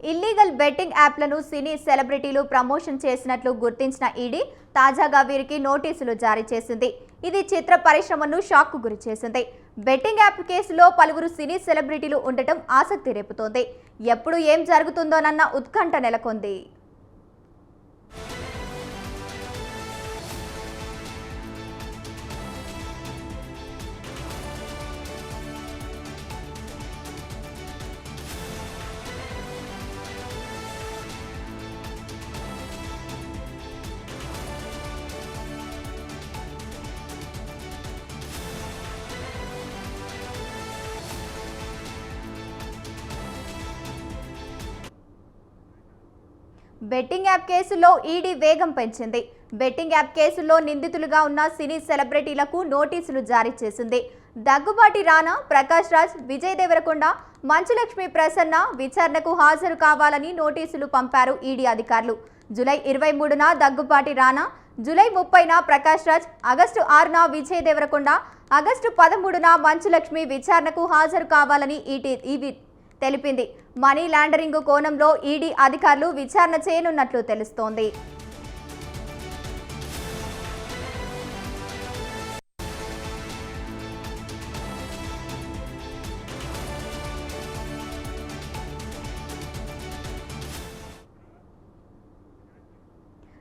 Illegal betting యాప్లను సినీ సెలబ్రిటీలు promotion చేసినట్లు గుర్తించిన ఈడీ తాజాగా వీరికి నోటీసులు జారీ చేసింది. ఇది చిత్ర పరిశ్రమను షాక్కు గురి చేసింది. బెట్టింగ్ యాప్ కేసులో పలువురు సినీ సెలబ్రిటీలు ఉండటం ఆసక్తి రేపుతోంది. ఎప్పుడు ఏం జరుగుతుందోనన్న ఉత్కంఠ నెలకొంది. బెట్టింగ్ యాప్ కేసులో ఈడీ వేగం పెంచింది. బెట్టింగ్ యాప్ కేసులో నిందితులుగా ఉన్న సినీ సెలబ్రిటీలకు నోటీసులు జారీ చేసింది. దగ్గుబాటి రానా, ప్రకాష్ రాజ్, విజయ్ దేవరకొండ, మంచులక్ష్మి ప్రసన్న విచారణకు హాజరు కావాలని నోటీసులు పంపారు ఈడీ అధికారులు. జూలై 23న దగ్గుబాటి రానా, జూలై 30న ప్రకాష్ రాజ్, ఆగస్టు 6న విజయ్ దేవరకొండ, ఆగస్టు 13న మంచులక్ష్మి విచారణకు హాజరు కావాలని ఈడీ తెలిపింది. మనీ లాండరింగ్ కోణంలో ఈడీ అధికారులు విచారణ చేయనున్నట్లు తెలుస్తోంది.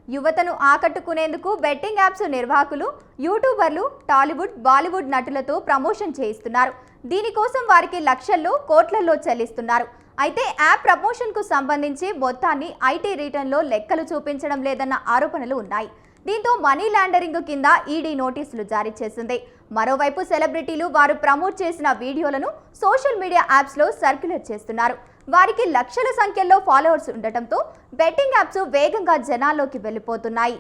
యువతను ఆకట్టుకునేందుకు బెట్టింగ్ యాప్స్ నిర్వాహకులు, యూట్యూబర్లు టాలీవుడ్, బాలీవుడ్ నటులతో ప్రమోషన్ చేయిస్తున్నారు. దీనికోసం వారికి లక్షల్లో, కోట్లల్లో చెల్లిస్తున్నారు. అయితే యాప్ ప్రమోషన్కు సంబంధించి మొత్తాన్ని ఐటీ రిటర్న్లో లెక్కలు చూపించడం లేదన్న ఆరోపణలు ఉన్నాయి. దీంతో మనీ లాండరింగ్ కింద ఈడీ నోటీసులు జారీ చేసింది. మరోవైపు సెలబ్రిటీలు వారు ప్రమోట్ చేసిన వీడియోలను సోషల్ మీడియా యాప్స్లో సర్క్యులేట్ చేస్తున్నారు. వారికి లక్షల సంఖ్యలో ఫాలోవర్స్ ఉండటంతో బెట్టింగ్ యాప్స్ వేగంగా జనాల్లోకి వెళ్ళిపోతున్నాయి.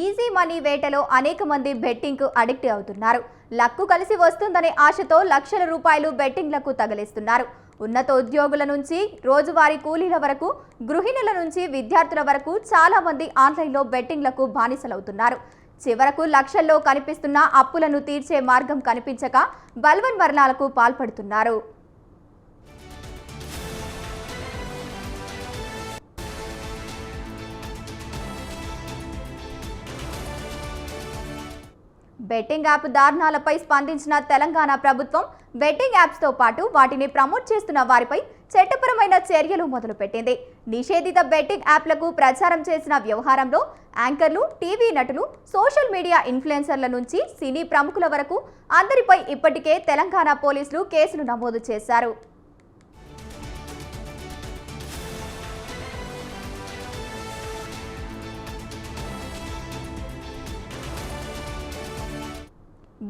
ఈజీ మనీ వేటలో అనేక మంది బెట్టింగ్కు అడిక్ట్ అవుతున్నారు. లక్కు కలిసి వస్తుందనే ఆశతో లక్షల రూపాయలు బెట్టింగ్లకు తగిలిస్తున్నారు. ఉన్నత ఉద్యోగుల నుంచి రోజువారీ కూలీల వరకు, గృహిణుల నుంచి విద్యార్థుల వరకు చాలా మంది ఆన్లైన్లో బెట్టింగ్లకు బానిసలవుతున్నారు. చివరకు లక్షల్లో కనిపిస్తున్న అప్పులను తీర్చే మార్గం కనిపించక బల్వన్మరణాలకు పాల్పడుతున్నారు. బెట్టింగ్ యాప్ దారుణాలపై స్పందించిన తెలంగాణ ప్రభుత్వం బెట్టింగ్ యాప్స్తో పాటు వాటిని ప్రమోట్ చేస్తున్న వారిపై చట్టపరమైన చర్యలు మొదలుపెట్టింది. నిషేధిత బెట్టింగ్ యాప్లకు ప్రచారం చేసిన వ్యవహారంలో యాంకర్లు, టీవీ నటులు, సోషల్ మీడియా ఇన్ఫ్లుయెన్సర్ల నుంచి సినీ ప్రముఖుల వరకు అందరిపై ఇప్పటికే తెలంగాణ పోలీసులు కేసులు నమోదు చేశారు.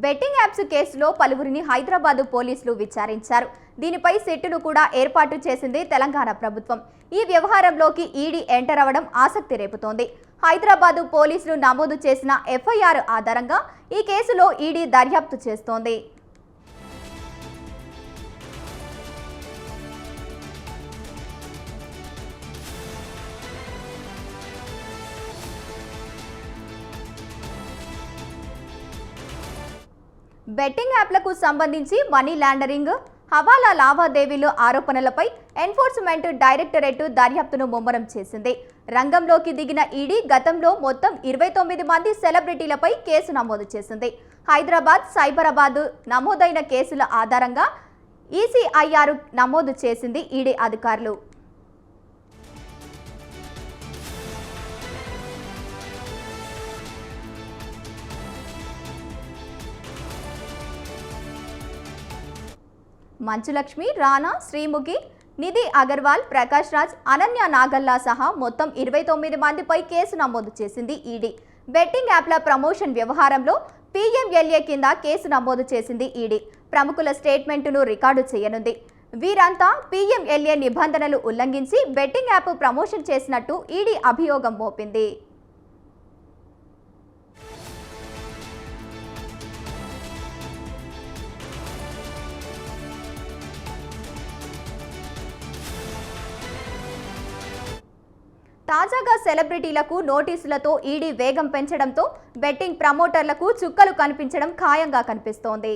బెట్టింగ్ యాప్స్ కేసులో పలువురిని హైదరాబాద్ పోలీసులు విచారించారు. దీనిపై సిట్టును కూడా ఏర్పాటు చేసింది తెలంగాణ ప్రభుత్వం. ఈ వ్యవహారంలోకి ఈడీ ఎంటర్ అవ్వడం ఆసక్తి రేపుతోంది. హైదరాబాద్ పోలీసులు నమోదు చేసిన ఎఫ్ఐఆర్ ఆధారంగా ఈ కేసులో ఈడీ దర్యాప్తు చేస్తోంది. బెట్టింగ్ యాప్లకు సంబంధించి మనీ లాండరింగ్, హవాలా లావాదేవీలు ఆరోపణలపై ఎన్ఫోర్స్మెంట్ డైరెక్టరేట్ దర్యాప్తును ముమ్మరం చేసింది. రంగంలోకి దిగిన ఈడీ గతంలో మొత్తం 29 మంది సెలబ్రిటీలపై కేసు నమోదు చేసింది. హైదరాబాద్, సైబరాబాద్ నమోదైన కేసుల ఆధారంగా ఈసీఐఆర్ నమోదు చేసింది ఈడీ అధికారులు. మంచులక్ష్మి, రానా, శ్రీముఖి, నిధి అగర్వాల్, ప్రకాష్ రాజ్, అనన్య నాగల్లా సహా మొత్తం 29 మందిపై కేసు నమోదు చేసింది ఈడీ. బెట్టింగ్ యాప్ల ప్రమోషన్ వ్యవహారంలో పీఎంఎల్ఏ కింద కేసు నమోదు చేసింది ఈడీ. ప్రముఖుల స్టేట్మెంటును రికార్డు చేయనుంది. వీరంతా పీఎంఎల్ఏ నిబంధనలు ఉల్లంఘించి బెట్టింగ్ యాప్ ప్రమోషన్ చేసినట్టు ఈడీ అభియోగం మోపింది. తాజాగా సెలబ్రిటీలకు నోటీసులతో ఈడీ వేగం పెంచడంతో బెట్టింగ్ ప్రమోటర్లకు చుక్కలు కనిపించడం ఖాయంగా కనిపిస్తోంది.